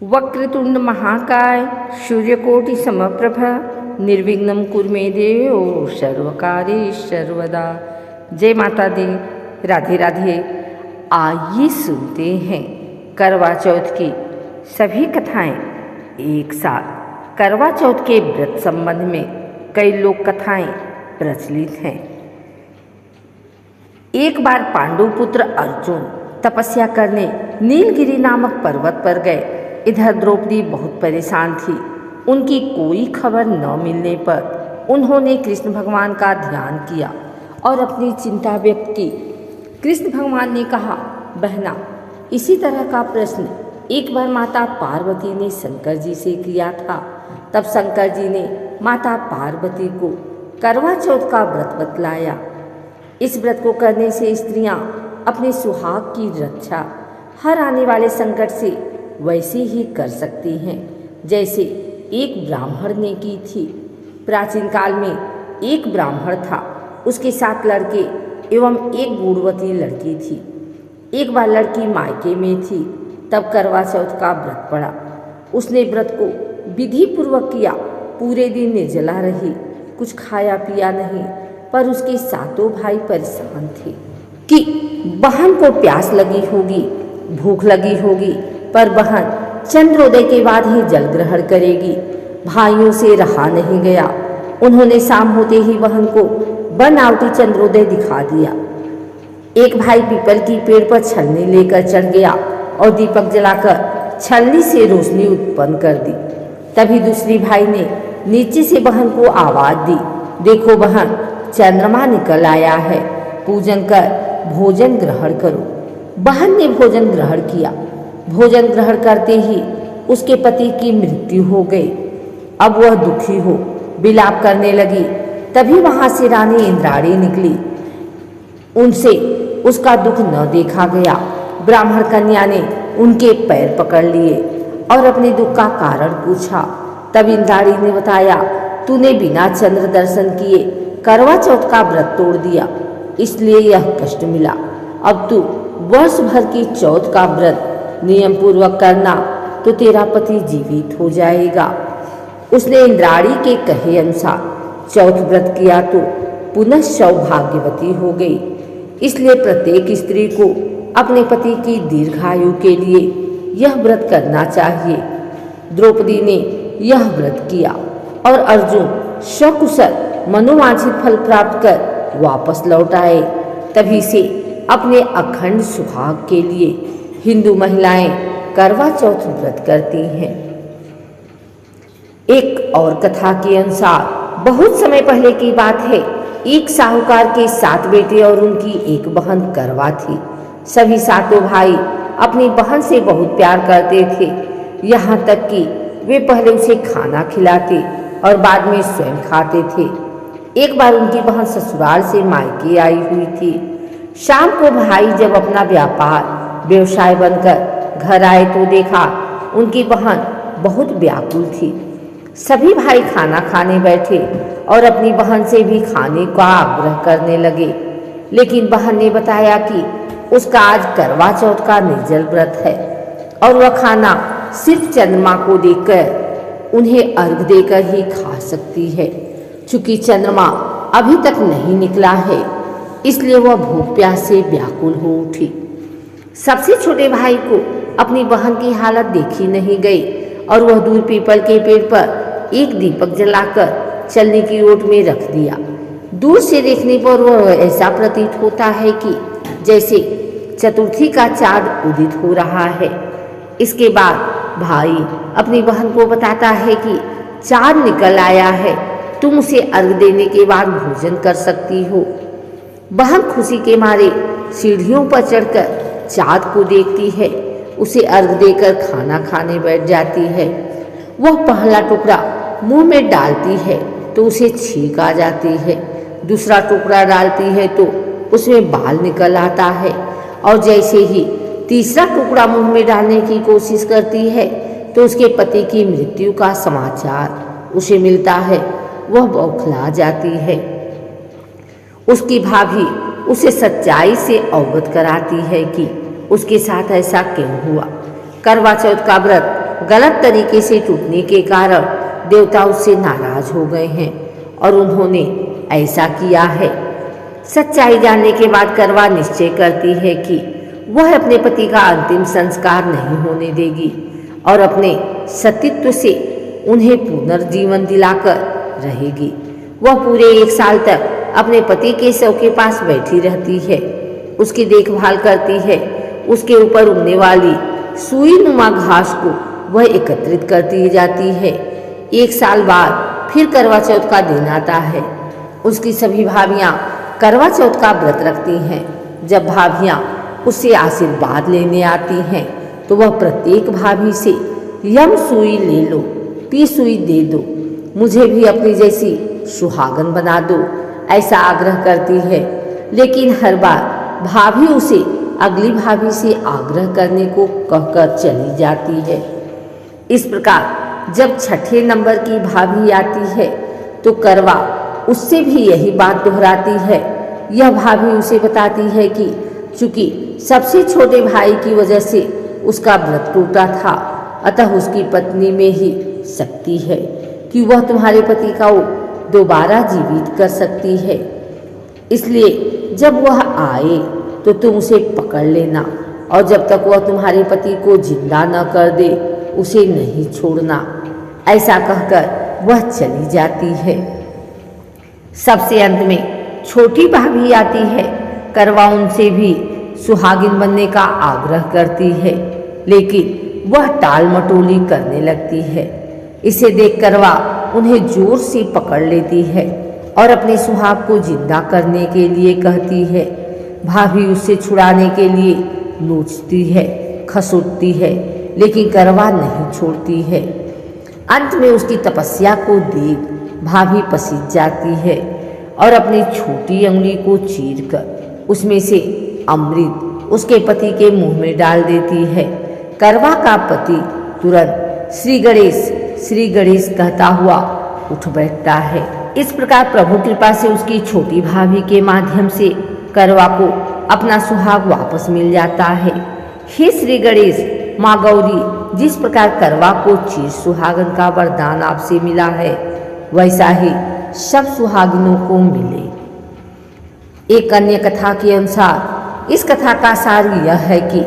वक्रतुंड महाकाय सूर्यकोटि समप्रभ निर्विघ्नं कुरु मे देव सर्वकार्येषु सर्वदा। जय माता दी, राधे राधे। आइए सुनते हैं करवा चौथ की सभी कथाएं एक साथ। करवा चौथ के व्रत संबंध में कई लोक कथाएं प्रचलित हैं। एक बार पांडु पुत्र अर्जुन तपस्या करने नीलगिरी नामक पर्वत पर गए। इधर द्रौपदी बहुत परेशान थी। उनकी कोई खबर न मिलने पर उन्होंने कृष्ण भगवान का ध्यान किया और अपनी चिंता व्यक्त की। कृष्ण भगवान ने कहा, बहना, इसी तरह का प्रश्न एक बार माता पार्वती ने शंकर जी से किया था। तब शंकर जी ने माता पार्वती को करवा चौथ का व्रत बतलाया। इस व्रत को करने से स्त्रियां अपने सुहाग की रक्षा हर आने वाले संकट से वैसे ही कर सकती हैं जैसे एक ब्राह्मण ने की थी। प्राचीन काल में एक ब्राह्मण था, उसके 7 लड़के एवं एक गुणवती लड़की थी। एक बार लड़की मायके में थी, तब करवा चौथ का व्रत पड़ा। उसने व्रत को विधि पूर्वक किया। पूरे दिन निर्जला रही, कुछ खाया पिया नहीं, पर उसके 7 भाई परेशान थे कि बहन को प्यास लगी होगी, भूख लगी होगी, पर बहन चंद्रोदय के बाद ही जल ग्रहण करेगी। भाइयों से रहा नहीं गया। उन्होंने शाम होते ही बहन को बनावटी चंद्रोदय दिखा दिया। एक भाई पीपल की पेड़ पर छलनी लेकर चढ़ गया और दीपक जलाकर छलनी से रोशनी उत्पन्न कर दी। तभी दूसरी भाई ने नीचे से बहन को आवाज दी, देखो बहन, चंद्रमा निकल आया है, पूजन कर भोजन ग्रहण करो। बहन ने भोजन ग्रहण किया। भोजन ग्रहण करते ही उसके पति की मृत्यु हो गई। अब वह दुखी हो विलाप करने लगी। तभी वहां से रानी इंद्राणी निकली। उनसे उसका दुख न देखा गया। ब्राह्मण कन्या ने उनके पैर पकड़ लिए और अपने दुख का कारण पूछा। तब इंद्राणी ने बताया, तूने बिना चंद्र दर्शन किए करवा चौथ का व्रत तोड़ दिया, इसलिए यह कष्ट मिला। अब तू वर्ष भर की चौथ का व्रत नियम पूर्वक करना तो तेरा पति जीवित हो जाएगा। उसने इंद्राणी के कहे अनुसार चौथ व्रत किया तो पुनः सौभाग्यवती हो गई। इसलिए प्रत्येक स्त्री को अपने पति की दीर्घायु के लिए यह व्रत करना चाहिए। द्रौपदी ने यह व्रत किया और अर्जुन सकुशल मनोवांछित फल प्राप्त कर वापस लौट आए। तभी से अपने अखंड सुहाग के लिए हिंदू महिलाएं करवा चौथ व्रत करती हैं। एक और कथा के अनुसार बहुत समय पहले की बात है। एक साहूकार के 7 बेटे और उनकी एक बहन करवा थी। सभी 7 भाई अपनी बहन से बहुत प्यार करते थे, यहाँ तक कि वे पहले उसे खाना खिलाते और बाद में स्वयं खाते थे। एक बार उनकी बहन ससुराल से मायके आई हुई थी। शाम को भाई जब अपना व्यापार व्यवसाय बनकर घर आए तो देखा उनकी बहन बहुत व्याकुल थी। सभी भाई खाना खाने बैठे और अपनी बहन से भी खाने का आग्रह करने लगे, लेकिन बहन ने बताया कि उसका आज करवा चौथ का निर्जल व्रत है और वह खाना सिर्फ चंद्रमा को देखकर उन्हें अर्घ देकर ही खा सकती है। चूंकि चंद्रमा अभी तक नहीं निकला है, इसलिए वह भूख प्यास से व्याकुल हो उठी। सबसे छोटे भाई को अपनी बहन की हालत देखी नहीं गई और वह दूर पीपल के पेड़ पर एक दीपक जलाकर चलने की ओट में रख दिया। दूर से देखने पर वह ऐसा प्रतीत होता है कि जैसे चतुर्थी का चाँद उदित हो रहा है। इसके बाद भाई अपनी बहन को बताता है कि चाँद निकल आया है, तुम उसे अर्घ देने के बाद भोजन कर सकती हो। बहन खुशी के मारे सीढ़ियों पर चढ़कर चाँद को देखती है, उसे अर्घ देकर खाना खाने बैठ जाती है। वह पहला टुकड़ा मुंह में डालती है तो उसे छींक आ जाती है। दूसरा टुकड़ा डालती है तो उसमें बाल निकल आता है और जैसे ही तीसरा टुकड़ा मुंह में डालने की कोशिश करती है तो उसके पति की मृत्यु का समाचार उसे मिलता है। वह बौखला जाती है। उसकी भाभी उसे सच्चाई से अवगत कराती है कि उसके साथ ऐसा क्यों हुआ। करवा चौथ का व्रत गलत तरीके से टूटने के कारण देवता उससे नाराज हो गए हैं और उन्होंने ऐसा किया है। सच्चाई जानने के बाद करवा निश्चय करती है कि वह अपने पति का अंतिम संस्कार नहीं होने देगी और अपने सतीत्व से उन्हें पुनर्जीवन दिलाकर रहेगी। वह पूरे 1 साल तक अपने पति के शव के पास बैठी रहती है, उसकी देखभाल करती है। उसके ऊपर उगने वाली सुई नुमा घास को वह एकत्रित करती जाती है। 1 साल बाद फिर करवा चौथ का दिन आता है। उसकी सभी भाभियाँ करवा चौथ का व्रत रखती हैं। जब भाभियाँ उससे आशीर्वाद लेने आती हैं तो वह प्रत्येक भाभी से यम सुई ले लो, पी सुई दे दो, मुझे भी अपनी जैसी सुहागन बना दो, ऐसा आग्रह करती है। लेकिन हर बार भाभी उसे अगली भाभी से आग्रह करने को कहकर चली जाती है। इस प्रकार जब 6ठे नंबर की भाभी आती है तो करवा उससे भी यही बात दोहराती है। यह भाभी उसे बताती है कि चूंकि सबसे छोटे भाई की वजह से उसका व्रत टूटा था, अतः उसकी पत्नी में ही शक्ति है कि वह तुम्हारे पति को दोबारा जीवित कर सकती है। इसलिए जब वह आए तो तुम उसे पकड़ लेना और जब तक वह तुम्हारे पति को जिंदा न कर दे उसे नहीं छोड़ना। ऐसा कहकर वह चली जाती है। सबसे अंत में छोटी भाभी आती है। करवा उनसे भी सुहागिन बनने का आग्रह करती है, लेकिन वह टाल मटोली करने लगती है। इसे देख करवा उन्हें जोर से पकड़ लेती है और अपने सुहाग को जिंदा करने के लिए कहती है। भाभी उससे छुड़ाने के लिए नोचती है, खसुटती है, लेकिन करवा नहीं छोड़ती है। अंत में उसकी तपस्या को देख भाभी पसीज जाती है और अपनी छोटी अंगुली को चीरकर उसमें से अमृत उसके पति के मुंह में डाल देती है। करवा का पति तुरंत श्री गणेश कहता हुआ उठ बैठता है। इस प्रकार प्रभु कृपा से उसकी छोटी भाभी के माध्यम से करवा को अपना सुहाग वापस मिल जाता है। हे श्री गणेश, माँ गौरी, जिस प्रकार करवा को चिर सुहागन का वरदान आपसे मिला है, वैसा ही सब सुहागिनों को मिले। एक अन्य कथा के अनुसार इस कथा का सार यह है कि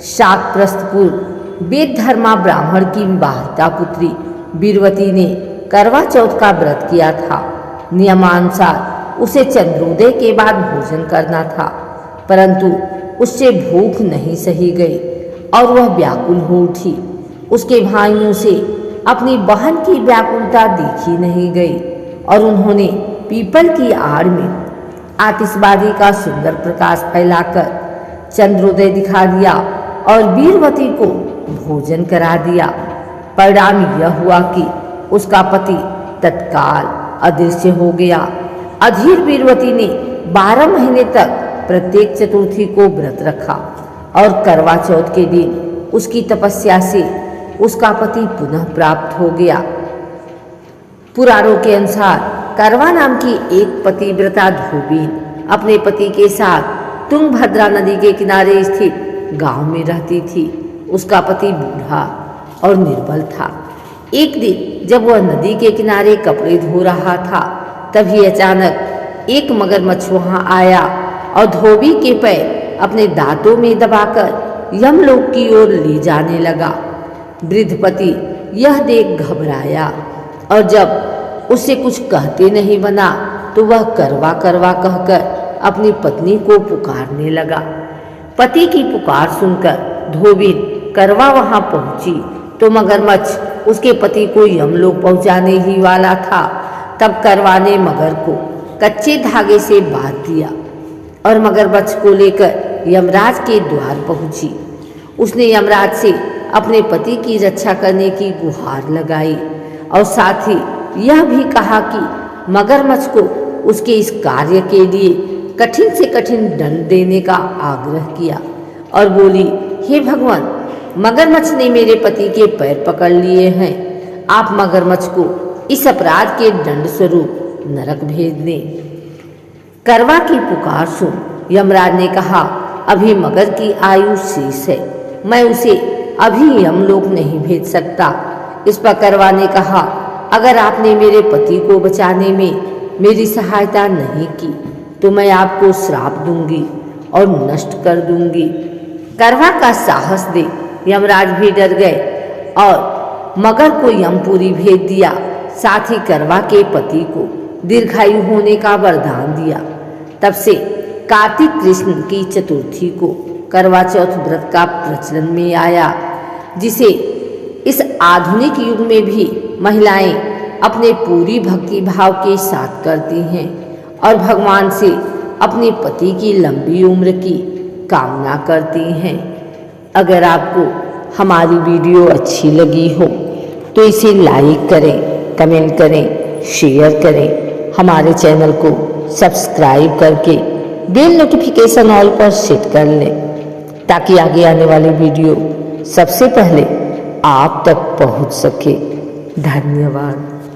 शाकप्रस्थपुर वेद धर्मा ब्राह्मण की विवाहिता पुत्री बीरवती ने करवा चौथ का व्रत किया था। नियमानुसार उसे चंद्रोदय के बाद भोजन करना था, परंतु उससे भूख नहीं सही गई और वह व्याकुल हो उठी। उसके भाइयों से अपनी बहन की व्याकुलता देखी नहीं गई और उन्होंने पीपल की आड़ में आतिशबाजी का सुंदर प्रकाश फैलाकर चंद्रोदय दिखा दिया और बीरवती को भोजन करा दिया। परिणाम यह हुआ कि उसका पति तत्काल अदृश्य हो गया। अधीर बीरवती ने 12 महीने तक प्रत्येक चतुर्थी को व्रत रखा और करवा चौथ के दिन उसकी तपस्या से उसका पति पुनः प्राप्त हो गया। पुराणों के अनुसार करवा नाम की एक पतिव्रता धोबीन अपने पति के साथ तुंगभद्रा नदी के किनारे स्थित गांव में रहती थी। उसका पति बूढ़ा और निर्बल था। एक दिन जब वह नदी के किनारे कपड़े धो रहा था, तभी अचानक एक मगरमच्छ वहां आया और धोबी के पैर अपने दांतों में दबाकर यमलोक की ओर ले जाने लगा। वृद्ध पति यह देख घबराया और जब उससे कुछ कहते नहीं बना तो वह करवा करवा कहकर अपनी पत्नी को पुकारने लगा। पति की पुकार सुनकर धोबीन करवा वहां पहुंची तो मगरमच्छ उसके पति को यमलोक पहुंचाने ही वाला था। तब करवा ने मगर को कच्चे धागे से बांध दिया और मगरमच्छ को लेकर यमराज के द्वार पहुंची। उसने यमराज से अपने पति की रक्षा करने की गुहार लगाई और साथ ही यह भी कहा कि मगरमच्छ को उसके इस कार्य के लिए कठिन से कठिन दंड देने का आग्रह किया और बोली, हे भगवान, मगरमच्छ ने मेरे पति के पैर पकड़ लिए हैं। आप मगरमच्छ को इस अपराध के दंड स्वरूप नरक भेज दें। करवा की पुकार सुन यमराज ने कहा, अभी मगर की आयु शेष है, मैं उसे अभी यमलोक नहीं भेज सकता। इस पर करवा ने कहा, अगर आपने मेरे पति को बचाने में मेरी सहायता नहीं की तो मैं आपको श्राप दूंगी और नष्ट कर दूंगी। करवा का साहस देख यमराज भी डर गए और मगर को यमपुरी भेज दिया। साथ ही करवा के पति को दीर्घायु होने का वरदान दिया। तब से कार्तिक कृष्ण की चतुर्थी को करवा चौथ व्रत का प्रचलन में आया, जिसे इस आधुनिक युग में भी महिलाएं अपने पूरी भक्ति भाव के साथ करती हैं और भगवान से अपने पति की लंबी उम्र की कामना करती हैं। अगर आपको हमारी वीडियो अच्छी लगी हो तो इसे लाइक करें, कमेंट करें, शेयर करें। हमारे चैनल को सब्सक्राइब करके बेल नोटिफिकेशन ऑल पर सेट कर लें ताकि आगे आने वाली वीडियो सबसे पहले आप तक पहुंच सके। धन्यवाद।